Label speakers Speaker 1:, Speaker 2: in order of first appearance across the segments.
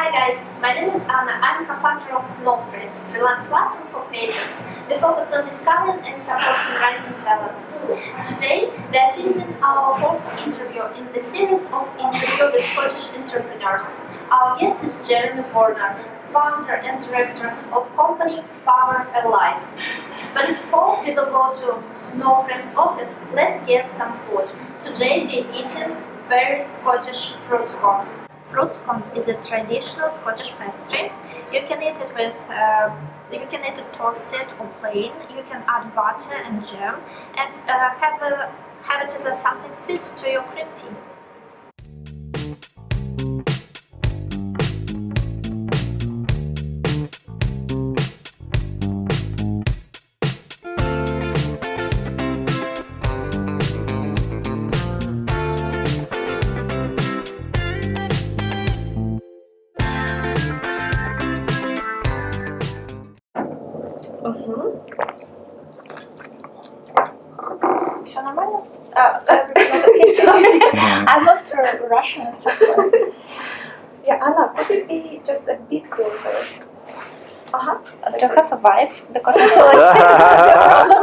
Speaker 1: Hi guys, my name is Anna. I'm co-founder of NoFrames, freelance platform for creators. We focus on discovering and supporting rising talents. Today, we are filming our fourth interview in the series of interviews with Scottish entrepreneurs. Our guest is Jeremie Warnener, founder and director of company Power Alive. But before we will go to NoFrames office, let's get some food. Today we're eating very Scottish fruit scone. Fruit scone is a traditional Scottish pastry. You can eat it you can eat it toasted or plain. You can add butter and jam, and have it as something sweet to your cream tea. Все нормально? Okay, sorry. I moved to Russian somewhere.
Speaker 2: Yeah, Anna, could you be just a bit closer?
Speaker 1: To have a wife, because I feel like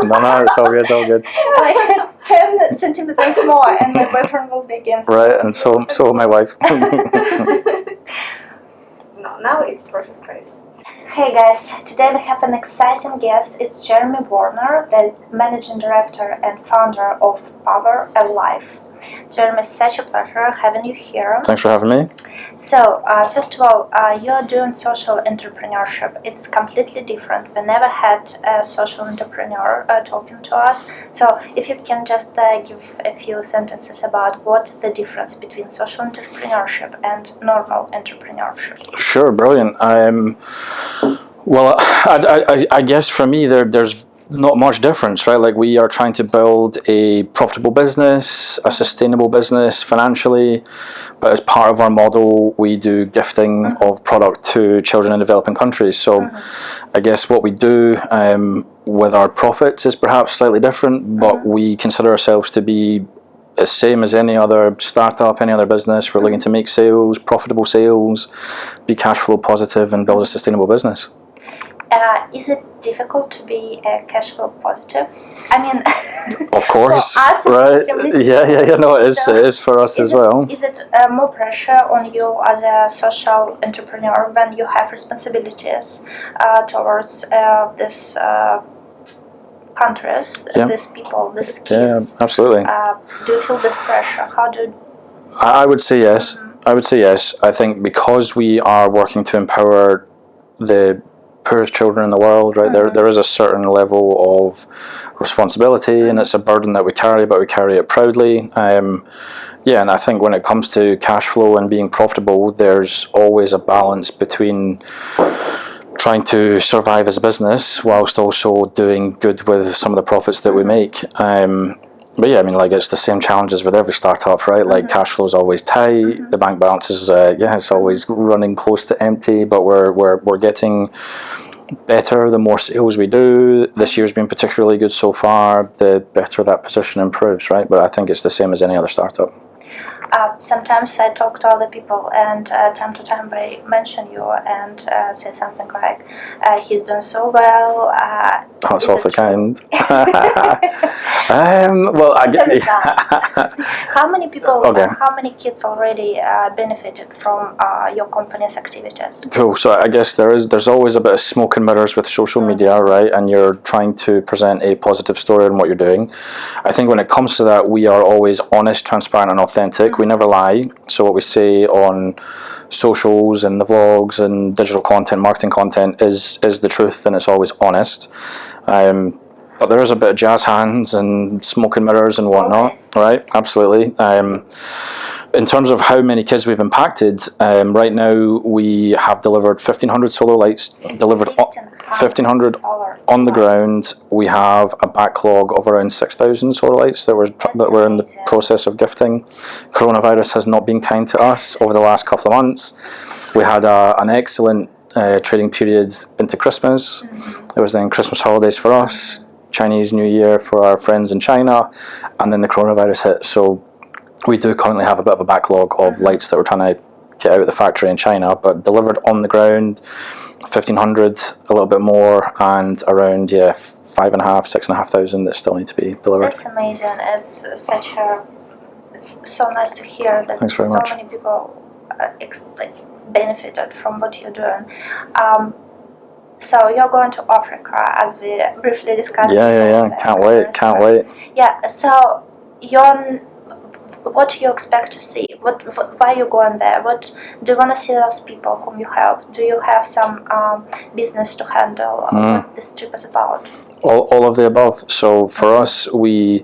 Speaker 3: No, it's all good.
Speaker 1: like 10 centimeters more and my boyfriend will be against me.
Speaker 3: Right, and so my wife.
Speaker 2: No, now it's perfect place.
Speaker 1: Hey guys, today we have an exciting guest. It's Jeremie Warnener, the managing director and founder of Power Alive. Jeremie, it's such a pleasure having you here.
Speaker 3: Thanks for having me.
Speaker 1: So, first of all, you're doing social entrepreneurship. It's completely different. We never had a social entrepreneur talking to us. So, if you can just give a few sentences about what's the difference between social entrepreneurship and normal entrepreneurship.
Speaker 3: Sure, brilliant. Well, I guess for me there's not much difference, right? Like, we are trying to build a profitable business, a sustainable business financially, but as part of our model, we do gifting of product to children in developing countries. So I guess what we do with our profits is perhaps slightly different, but we consider ourselves to be the same as any other startup, any other business. We're looking to make sales, profitable sales, be cash flow positive, and build a sustainable business.
Speaker 1: Is it difficult to be cash flow positive? I mean,
Speaker 3: of course,
Speaker 1: for us,
Speaker 3: right? Yeah. No, it is for us as well.
Speaker 1: Is it more pressure on you as a social entrepreneur when you have responsibilities towards this countries, these people, these kids?
Speaker 3: Yeah, absolutely.
Speaker 1: Do you feel this pressure? How do?
Speaker 3: I would say yes. I would say yes. I think because we are working to empower the poorest children in the world, right? There is a certain level of responsibility, and it's a burden that we carry, but we carry it proudly. And I think when it comes to cash flow and being profitable, there's always a balance between trying to survive as a business whilst also doing good with some of the profits that we make. But yeah, I mean, like, it's the same challenges with every startup, right? Like, cash flow is always tight. The bank balance is, it's always running close to empty. But we're getting better the more sales we do. This year's been particularly good so far. The better that position improves, right? But I think it's the same as any other startup.
Speaker 1: Sometimes I talk to other people, and time to time they mention you and say something like, he's doing so well.
Speaker 3: That's awfully kind. Well, I get
Speaker 1: How many people, how many kids already benefited from your company's activities?
Speaker 3: Cool. So I guess there's always a bit of smoke and mirrors with social media, right? And you're trying to present a positive story on what you're doing. I think when it comes to that, we are always honest, transparent, and authentic. We never lie. So what we say on socials and the vlogs and digital content, marketing content is the truth, and it's always honest. But there is a bit of jazz hands and smoke and mirrors and whatnot, right? Absolutely. In terms of how many kids we've impacted, right now we have delivered 1,500 solar lights, delivered 1,500 on the ground. We have a backlog of around 6,000 solar lights that we're in the process of gifting. Coronavirus has not been kind to us over the last couple of months. We had an excellent trading period into Christmas. It was then Christmas holidays for us, Chinese New Year for our friends in China, and then the coronavirus hit. So we do currently have a bit of a backlog of lights that we're trying to get out of the factory in China, but delivered on the ground, 1,500, a little bit more, and around 5,500, 6,500 that still need to be delivered.
Speaker 1: That's amazing. It's so nice to hear that
Speaker 3: Thanks very
Speaker 1: so
Speaker 3: much.
Speaker 1: many people benefited from what you're doing. So you're going to Africa, as we briefly discussed.
Speaker 3: Yeah. Can't wait.
Speaker 1: Yeah. So what do you expect to see? Why are you going there? What do you want to see those people whom you help? Do you have some business to handle? What this trip is about?
Speaker 3: All of the above. So for us, our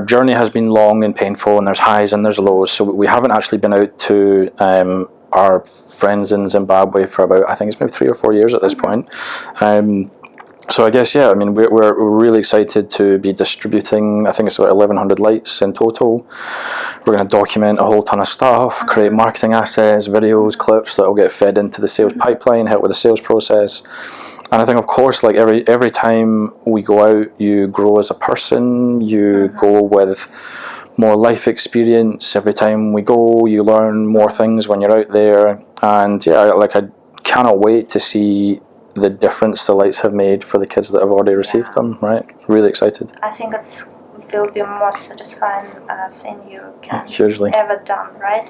Speaker 3: journey has been long and painful, and there's highs and there's lows. So we haven't actually been out to our friends in Zimbabwe for about, I think it's maybe 3 or 4 years at this point. So I guess, I mean, we're really excited to be distributing, I think it's about 1,100 lights in total. We're going to document a whole ton of stuff, create marketing assets, videos, clips that will get fed into the sales pipeline, help with the sales process. And I think, of course, like every time we go out, you grow as a person, you go with more life experience. Every time we go, you learn more things when you're out there. And I cannot wait to see the difference the lights have made for the kids that have already received them, right? Really excited.
Speaker 1: I think it will be the most satisfying thing you can
Speaker 3: Hugely.
Speaker 1: ever done, right?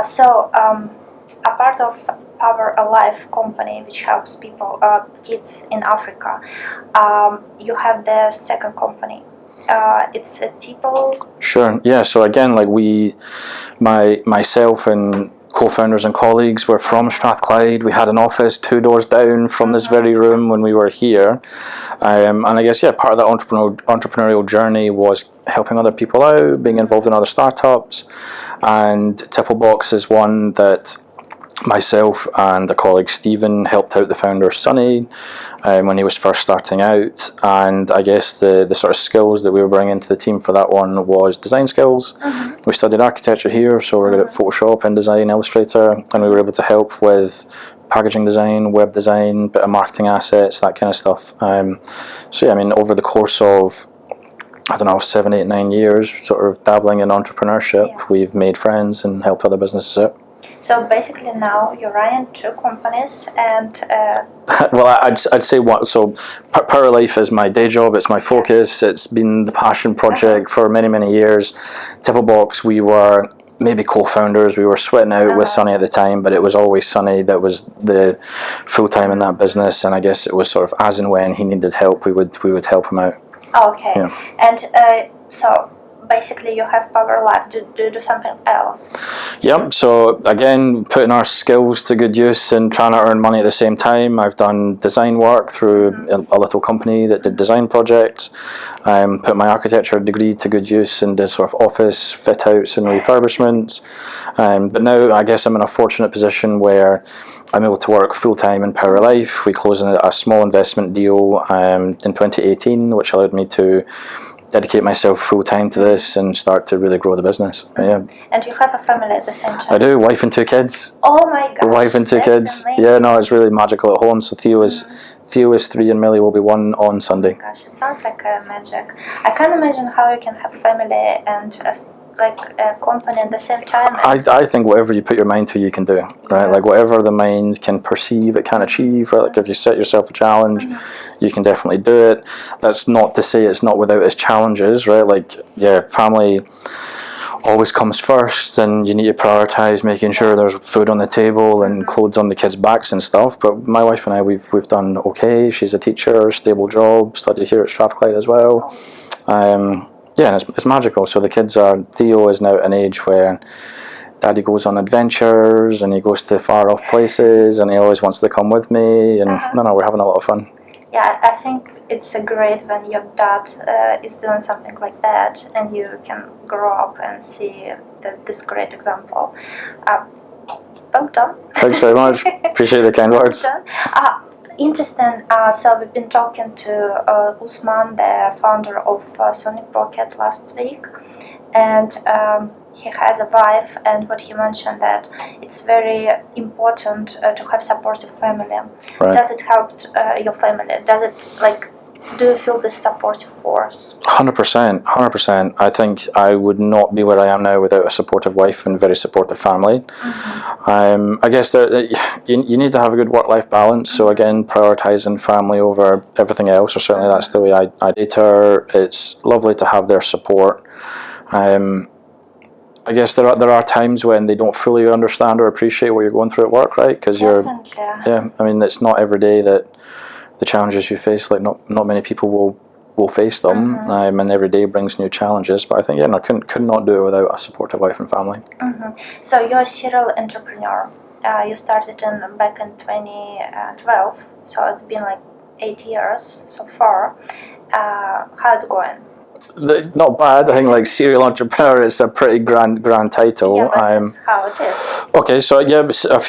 Speaker 1: So a part of our Alive company, which helps people, kids in Africa, you have the second company. It's a Tipo.
Speaker 3: Sure. Yeah. So again, like myself and co-founders and colleagues were from Strathclyde. We had an office 2 doors down from this very room when we were here, and I guess part of that entrepreneurial journey was helping other people out, being involved in other startups, and Tipplebox is one that myself and a colleague Stephen helped out the founder Sonny when he was first starting out, and I guess the sort of skills that we were bringing to the team for that one was design skills. We studied architecture here, so we're good at Photoshop, InDesign, Illustrator, and we were able to help with packaging design, web design, bit of marketing assets, that kind of stuff. So I mean, over the course of 7, 8, 9 years sort of dabbling in entrepreneurship, we've made friends and helped other businesses out.
Speaker 1: So basically now you're running 2 companies and...
Speaker 3: Well, I'd say what. So Power Life is my day job, it's my focus, it's been the passion project for many, many years. Tipplebox, we were maybe co-founders, we were sweating out with Sonny at the time, but it was always Sonny that was the full-time in that business, and I guess it was sort of as and when he needed help, we would help him out.
Speaker 1: Okay.
Speaker 3: Yeah.
Speaker 1: And so basically you have Power Life. Do you do something else?
Speaker 3: Yep, so again, putting our skills to good use and trying to earn money at the same time. I've done design work through a little company that did design projects. Put my architecture degree to good use and did sort of office fit outs and refurbishments. But now I guess I'm in a fortunate position where I'm able to work full-time in Power Life. We closed a small investment deal in 2018, which allowed me to dedicate myself full-time to this and start to really grow the business. Yeah.
Speaker 1: And you have a family at the same time?
Speaker 3: I do, wife and 2 kids.
Speaker 1: Oh my gosh.
Speaker 3: Wife and 2 kids.
Speaker 1: Amazing.
Speaker 3: Yeah, no, it's really magical at home. So Theo is 3 and Millie will be 1 on Sunday.
Speaker 1: Oh my gosh, it sounds like magic. I can't imagine how you can have family and a company at the same time.
Speaker 3: I think whatever you put your mind to, you can do, right? Like whatever the mind can perceive, it can achieve, right? Like if you set yourself a challenge, you can definitely do it. That's not to say it's not without its challenges, right? Like, family always comes first, and you need to prioritize making sure there's food on the table and clothes on the kids' backs and stuff. But my wife and I, we've done okay. She's a teacher, stable job, studied here at Strathclyde as well. Yeah, and it's magical. So the kids Theo is now at an age where Daddy goes on adventures and he goes to far off places and he always wants to come with me, and we're having a lot of fun.
Speaker 1: Yeah, I think it's great when your dad is doing something like that and you can grow up and see this great example. Well done.
Speaker 3: Thanks very much. Appreciate the kind words.
Speaker 1: Interesting. So we've been talking to Usman, the founder of Sonic Pocket, last week, and he has a wife, and what he mentioned that it's very important to have supportive family.
Speaker 3: Right.
Speaker 1: Does it help your family? Does it Do you feel this supportive force?
Speaker 3: 100%, 100%. I think I would not be where I am now without a supportive wife and very supportive family. I guess you need to have a good work-life balance. So again, prioritising family over everything else, or certainly that's the way I date her. It's lovely to have their support. I guess there are times when they don't fully understand or appreciate what you're going through at work, right? Because I mean, it's not every day that the challenges you face, like not many people will face them, and every day brings new challenges. But I think I could not do it without a supportive wife and family.
Speaker 1: So you're a serial entrepreneur. You started back in 2012, so it's been like 8 years so far. How it's going?
Speaker 3: Not bad. I think like serial entrepreneur is a pretty grand title.
Speaker 1: Yeah, but that's how it is.
Speaker 3: Okay, so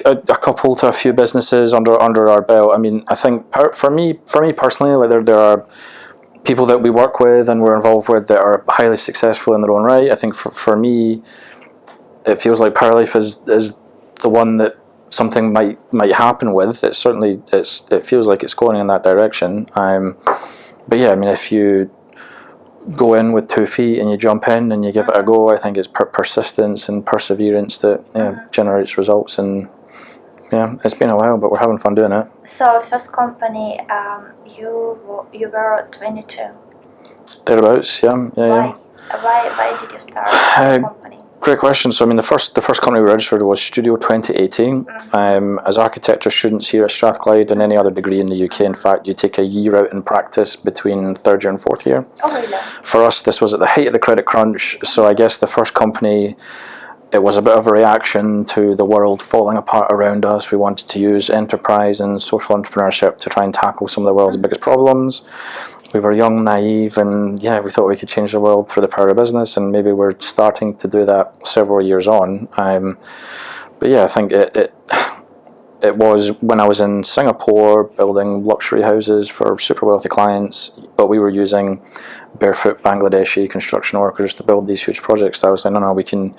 Speaker 3: a couple to a few businesses under our belt. I mean, I think for me personally, like there are people that we work with and we're involved with that are highly successful in their own right. I think for me, it feels like Paralife is the one that something might happen with. It certainly it feels like it's going in that direction. But yeah, I mean, if you go in with 2 feet and you jump in and you give it a go, I think it's persistence and perseverance that generates results. And yeah, it's been a while, but we're having fun doing it.
Speaker 1: So first company, you were 22.
Speaker 3: Thereabouts, yeah.
Speaker 1: Why did you start the company?
Speaker 3: Great question. So I mean, the first company we registered was Studio 2018. As architecture students here at Strathclyde and any other degree in the UK, in fact, you take a year out in practice between 3rd year and 4th year.
Speaker 1: Oh, really?
Speaker 3: For us, this was at the height of the credit crunch. So I guess the first company, it was a bit of a reaction to the world falling apart around us. We wanted to use enterprise and social entrepreneurship to try and tackle some of the world's biggest problems. We were young, naive, and we thought we could change the world through the power of business, and maybe we're starting to do that several years on. But yeah, I think it was when I was in Singapore building luxury houses for super wealthy clients, but we were using barefoot Bangladeshi construction workers to build these huge projects. I was like, no, we can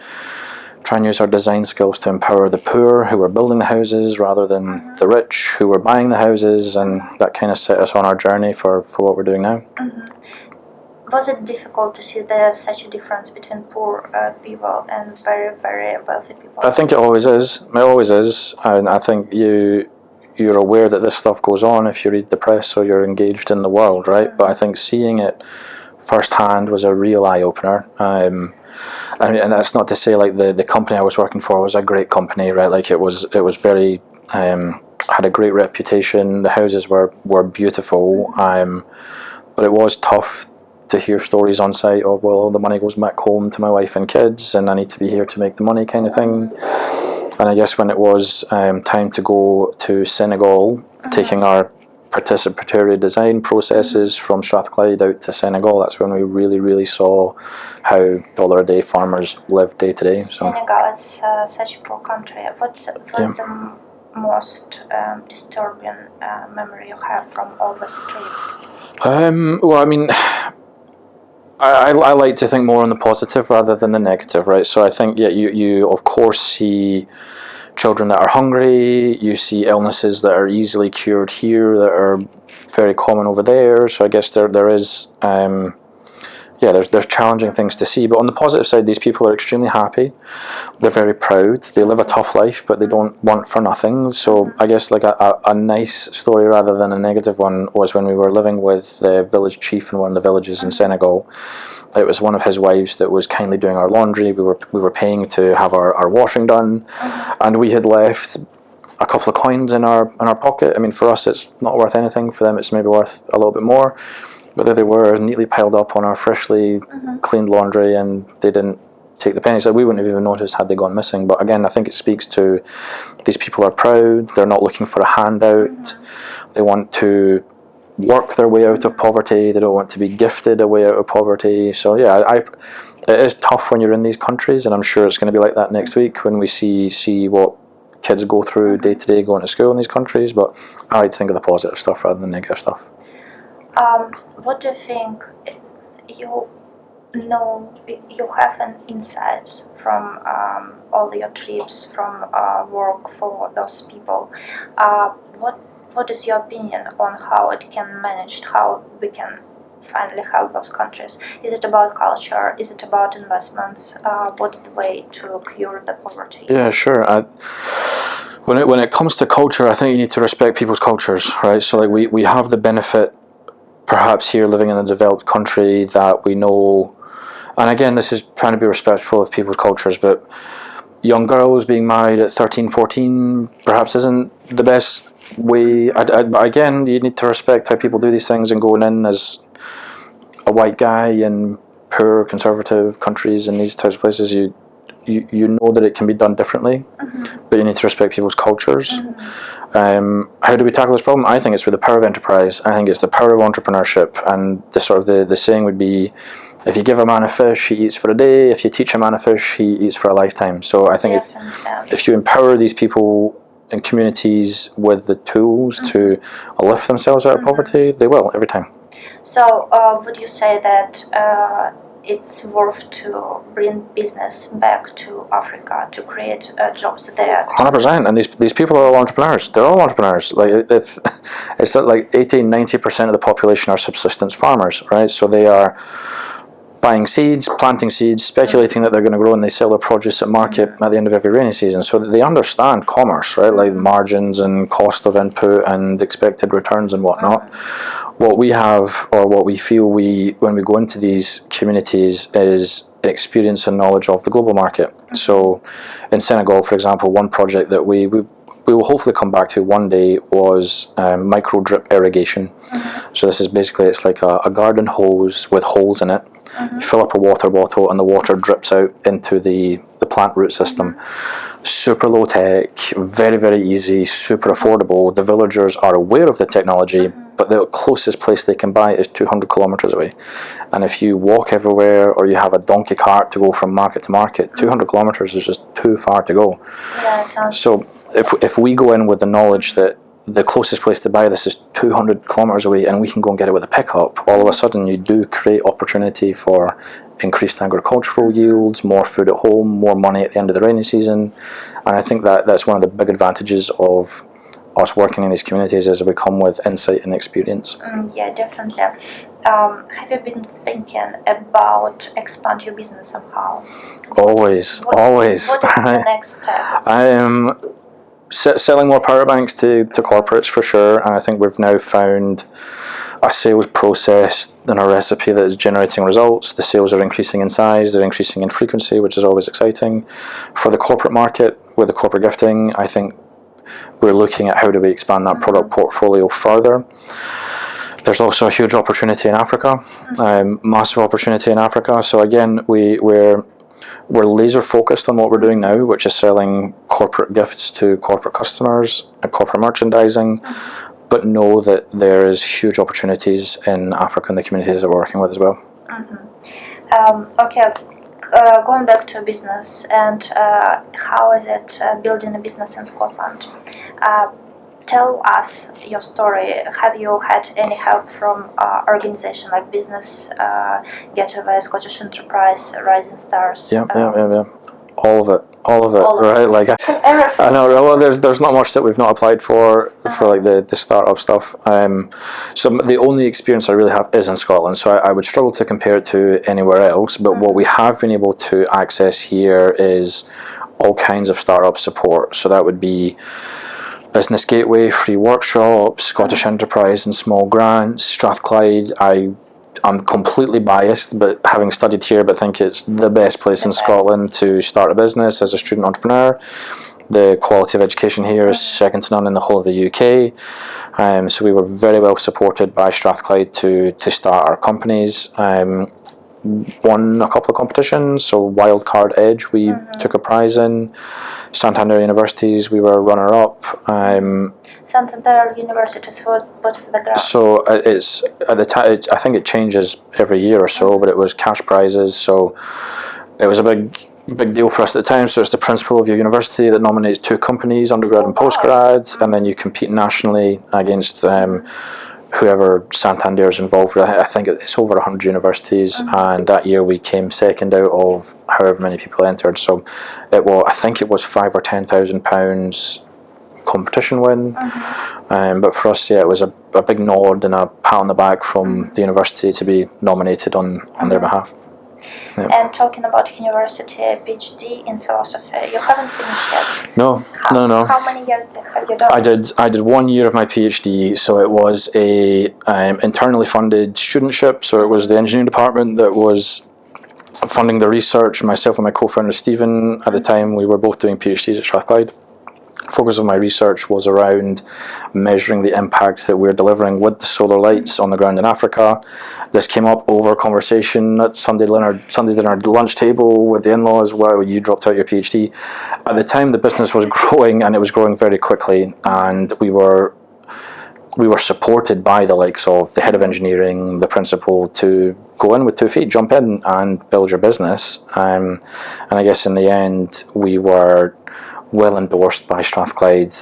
Speaker 3: try and use our design skills to empower the poor who were building the houses rather than the rich who were buying the houses, and that kind of set us on our journey for what we're doing now.
Speaker 1: Was it difficult to see there's such a difference between poor people and very, very wealthy people?
Speaker 3: I think it always is. It always is, and I think you're aware that this stuff goes on if you read the press or you're engaged in the world, right? But I think seeing it firsthand was a real eye-opener. And that's not to say like the company I was working for was a great company, right? Like it was very had a great reputation. The houses were beautiful, but it was tough to hear stories on site of, well, the money goes back home to my wife and kids, and I need to be here to make the money, kind of thing. And I guess when it was time to go to Senegal, taking our participatory design processes from Strathclyde out to Senegal, that's when we really saw how dollar-a-day farmers live day to day.
Speaker 1: Senegal is such a poor country. What's the most disturbing memory you have from all the trips?
Speaker 3: Well, I mean, I like to think more on the positive rather than the negative, right? So I think, you of course see children that are hungry, you see illnesses that are easily cured here that are very common over there. So I guess there is there's challenging things to see, but on the positive side, these people are extremely happy. They're very proud. They live a tough life, but they don't want for nothing. So I guess like a nice story rather than a negative one was when we were living with the village chief in one of the villages in Senegal. It was one of his wives that was kindly doing our laundry. We were paying to have our washing done, and we had left a couple of coins in our pocket. I mean, for us, it's not worth anything. For them, it's maybe worth a little bit more. But there they were, neatly piled up on our freshly cleaned laundry, and they didn't take the pennies. So we wouldn't have even noticed had they gone missing. But again, I think it speaks to these people are proud. They're not looking for a handout. They want to work their way out of poverty. They don't want to be gifted a way out of poverty. So yeah, it is tough when you're in these countries, and I'm sure it's going to be like that next week when we see what kids go through day to day going to school in these countries. But I like to think of the positive stuff rather than the negative stuff.
Speaker 1: What do you think you have an insight from all your trips, from work for those people?
Speaker 2: what is your opinion on how it can manage, how we can finally help those countries? Is it about culture? Is it about investments? What is the way to cure the poverty?
Speaker 3: Yeah, sure. When it comes to culture, I think you need to respect people's cultures, right? So like we have the benefit, perhaps here living in a developed country, that we know, and again, this is trying to be respectful of people's cultures, but young girls being married at 13, 14 perhaps isn't the best way. But again, you need to respect how people do these things, and going in as a white guy in poor conservative countries in these types of places, you know that it can be done differently, but you need to respect people's cultures. How do we tackle this problem? I think it's through the power of enterprise. I think it's the power of entrepreneurship, and the saying would be, if you give a man a fish, he eats for a day. If you teach a man a fish, he eats for a lifetime. So I think if you empower these people in communities with the tools to lift themselves out of poverty, they will every time.
Speaker 2: So would you say that it's worth to bring business back to Africa to create jobs there?
Speaker 3: 100%. And these people are all entrepreneurs. They're all entrepreneurs. Like if it's like 80-90% of the population are subsistence farmers, right? So they are buying seeds, planting seeds, speculating that they're going to grow, and they sell their produce at market at the end of every rainy season. So they understand commerce, right? Like margins and cost of input and expected returns and whatnot. What we have, or what we feel when we go into these communities, is experience and knowledge of the global market. So in Senegal, for example, one project that we will hopefully come back to one day was micro drip irrigation. So this is basically, it's like a garden hose with holes in it. You fill up a water bottle and the water drips out into the plant root system. Super low tech, very, very easy, super affordable. The villagers are aware of the technology, but the closest place they can buy is 200 kilometers away. And if you walk everywhere, or you have a donkey cart to go from market to market, 200 kilometers is just too far to go.
Speaker 2: Yeah,
Speaker 3: so if we go in with the knowledge that the closest place to buy this is 200 kilometers away, and we can go and get it with a pickup, all of a sudden you do create opportunity for increased agricultural yields, more food at home, more money at the end of the rainy season. And I think that's one of the big advantages of us working in these communities, is we come with insight and experience.
Speaker 2: Yeah, definitely. Have you been thinking about expand your business somehow?
Speaker 3: Always.
Speaker 2: What is the next step?
Speaker 3: I am selling more power banks to corporates for sure, and I think we've now found a sales process and a recipe that is generating results. The sales are increasing in size, they're increasing in frequency, which is always exciting. For the corporate market, with the corporate gifting, I think we're looking at how do we expand that product portfolio further. There's also a huge opportunity in Africa, massive opportunity in Africa. So again, we're laser focused on what we're doing now, which is selling corporate gifts to corporate customers and corporate merchandising, but know that there is huge opportunities in Africa and the communities that we're working with as well.
Speaker 2: Okay, going back to business, and how is it building a business in Scotland? Tell us your story. Have you had any help from organization like Business Getaway, Scottish Enterprise, Rising Stars?
Speaker 3: Yeah. All of it, right?
Speaker 2: It.
Speaker 3: Like I know. Well, there's not much that we've not applied for like the startup stuff. So the only experience I really have is in Scotland. So I would struggle to compare it to anywhere else. But what we have been able to access here is all kinds of startup support. So that would be Business Gateway, free workshops, Scottish Enterprise and small grants, Strathclyde. I'm completely biased, but having studied here, but think it's the best place in Scotland to start a business as a student entrepreneur. The quality of education here is second to none in the whole of the UK. So we were very well supported by Strathclyde to start our companies. Won a couple of competitions, so Wildcard Edge we took a prize in. Santander Universities we were runner-up.
Speaker 2: Santander Universities, what is the grant?
Speaker 3: So it's at the time, I think it changes every year or so, but it was cash prizes, so it was a big deal for us at the time. So it's the principal of your university that nominates 2 companies, undergrad and postgrad, and then you compete nationally against whoever Santander is involved with. I think it's over 100 universities, and that year we came second out of however many people entered. So I think it was £5,000 or £10,000 competition win. But for us, yeah, it was a big nod and a pat on the back from the university to be nominated on their behalf. Yeah.
Speaker 2: And talking about university, PhD in philosophy, you haven't finished yet.
Speaker 3: No.
Speaker 2: How many years have you done?
Speaker 3: I did 1 year of my PhD, so it was a internally funded studentship. So it was the engineering department that was funding the research. Myself and my co-founder Stephen, at the time, we were both doing PhDs at Strathclyde. Focus of my research was around measuring the impact that we're delivering with the solar lights on the ground in Africa. This came up over conversation at Sunday dinner lunch table with the in-laws. Wow, you dropped out your PhD. At the time, the business was growing, and it was growing very quickly, and we were supported by the likes of the head of engineering, the principal, to go in with 2 feet, jump in and build your business. And I guess in the end, we were well endorsed by Strathclyde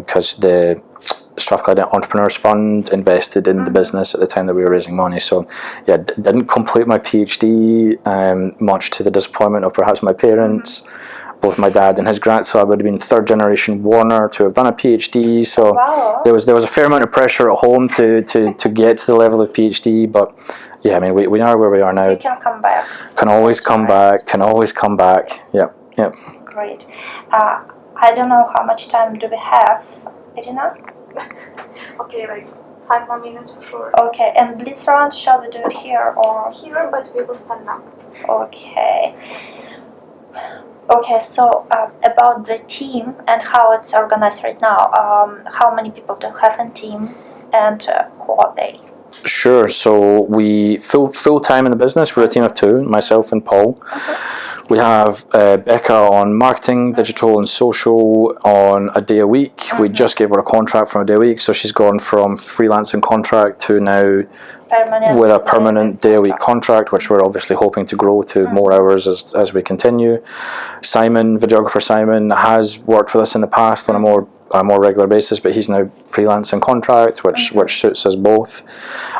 Speaker 3: because the Strathclyde Entrepreneurs Fund invested in the business at the time that we were raising money. So yeah, didn't complete my PhD, much to the disappointment of perhaps my parents, both my dad and his grand. So I would have been 3rd generation Warner to have done a PhD. So there was a fair amount of pressure at home to get to the level of PhD. But yeah, I mean, we are where we are now.
Speaker 2: You can come back.
Speaker 3: Can always come back. Can always come back. Yeah.
Speaker 2: Great. I don't know how much time do we have, Irina?
Speaker 1: Okay, like 5 more minutes for sure.
Speaker 2: Okay, and blitz round, shall we do it here or
Speaker 1: Here, but we will stand up.
Speaker 2: Okay. Okay, so about the team and how it's organized right now. How many people do you have in team, and who are they?
Speaker 3: Sure. So we full time in the business. We're a team of 2, myself and Paul. We have Becca on marketing, digital and social on a day a week. We just gave her a contract from a day a week, so she's gone from freelancing contract to now with a permanent day a week contract, which we're obviously hoping to grow to more hours as we continue. Simon, videographer Simon, has worked with us in the past on a more regular basis, but he's now freelancing contract, which suits us both.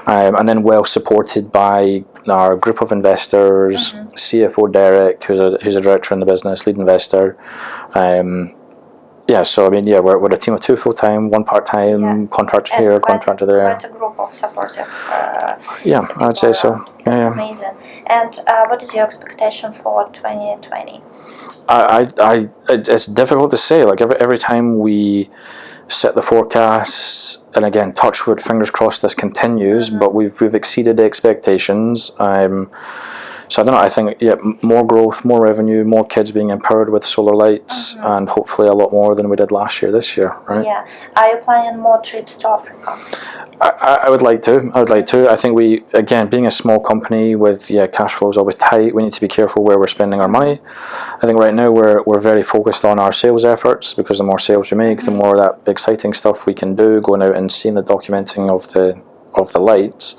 Speaker 3: And then well supported by our group of investors, CFO Derek, who's a director in the business, lead investor. So I mean, we're a team of 2 full-time, 1 part-time, contractor here, contractor there.
Speaker 2: Quite a group of supportive
Speaker 3: I would say so.
Speaker 2: That's amazing. And what is your expectation for 2020?
Speaker 3: It's difficult to say. Like every time we set the forecasts, and again, touch wood, fingers crossed this continues, but we've exceeded expectations. So I don't know, I think more growth, more revenue, more kids being empowered with solar lights, and hopefully a lot more than we did last year, this year, right?
Speaker 2: Yeah. Are you planning more trips to Africa?
Speaker 3: I would like to. I think we, again, being a small company with cash flow is always tight, we need to be careful where we're spending our money. I think right now we're very focused on our sales efforts, because the more sales we make, the more that exciting stuff we can do, going out and seeing the documenting of the lights.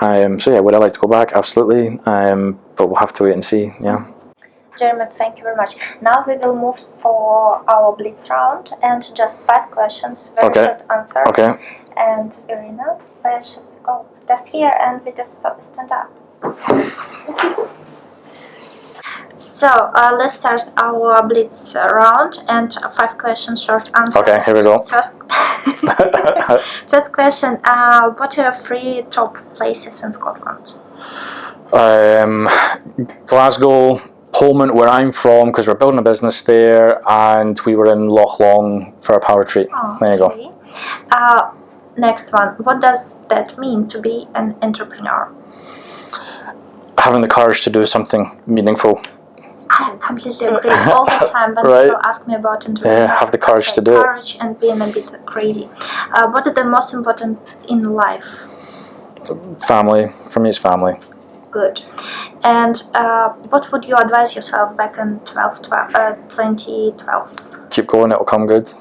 Speaker 3: Would I like to go back? Absolutely. But we'll have to wait and see. Yeah.
Speaker 2: Jeremy, thank you very much. Now we will move for our blitz round, and just 5 questions, very short answers.
Speaker 3: Okay.
Speaker 2: And Irina, where should we go? Just here, and we just stand up. So let's start our blitz round, and 5 questions, short answers.
Speaker 3: Okay, here we go.
Speaker 2: First question, what are your 3 top places in Scotland?
Speaker 3: Glasgow, Pullman, where I'm from, because we're building a business there, and we were in Loch Long for a power retreat. There you go.
Speaker 2: Next one, what does that mean to be an entrepreneur?
Speaker 3: Having the courage to do something meaningful.
Speaker 2: I completely agree. All the time when people ask me about entrepreneurship,
Speaker 3: have the courage to do it.
Speaker 2: Courage and being a bit crazy. What is the most important in life?
Speaker 3: Family. For me, it's family.
Speaker 2: Good. And what would you advise yourself back in 2012?
Speaker 3: Keep going, it'll come good.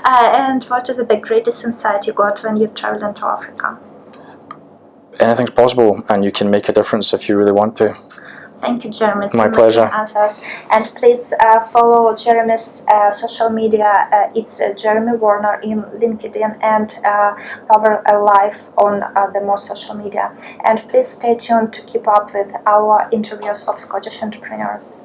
Speaker 2: And what is the greatest insight you got when you traveled into Africa?
Speaker 3: Anything's possible, and you can make a difference if you really want to.
Speaker 2: Thank you, Jeremy.
Speaker 3: My pleasure.
Speaker 2: Answers. And please follow Jeremy's social media. It's Jeremie Warner in LinkedIn and Power Life on the most social media. And please stay tuned to keep up with our interviews of Scottish entrepreneurs.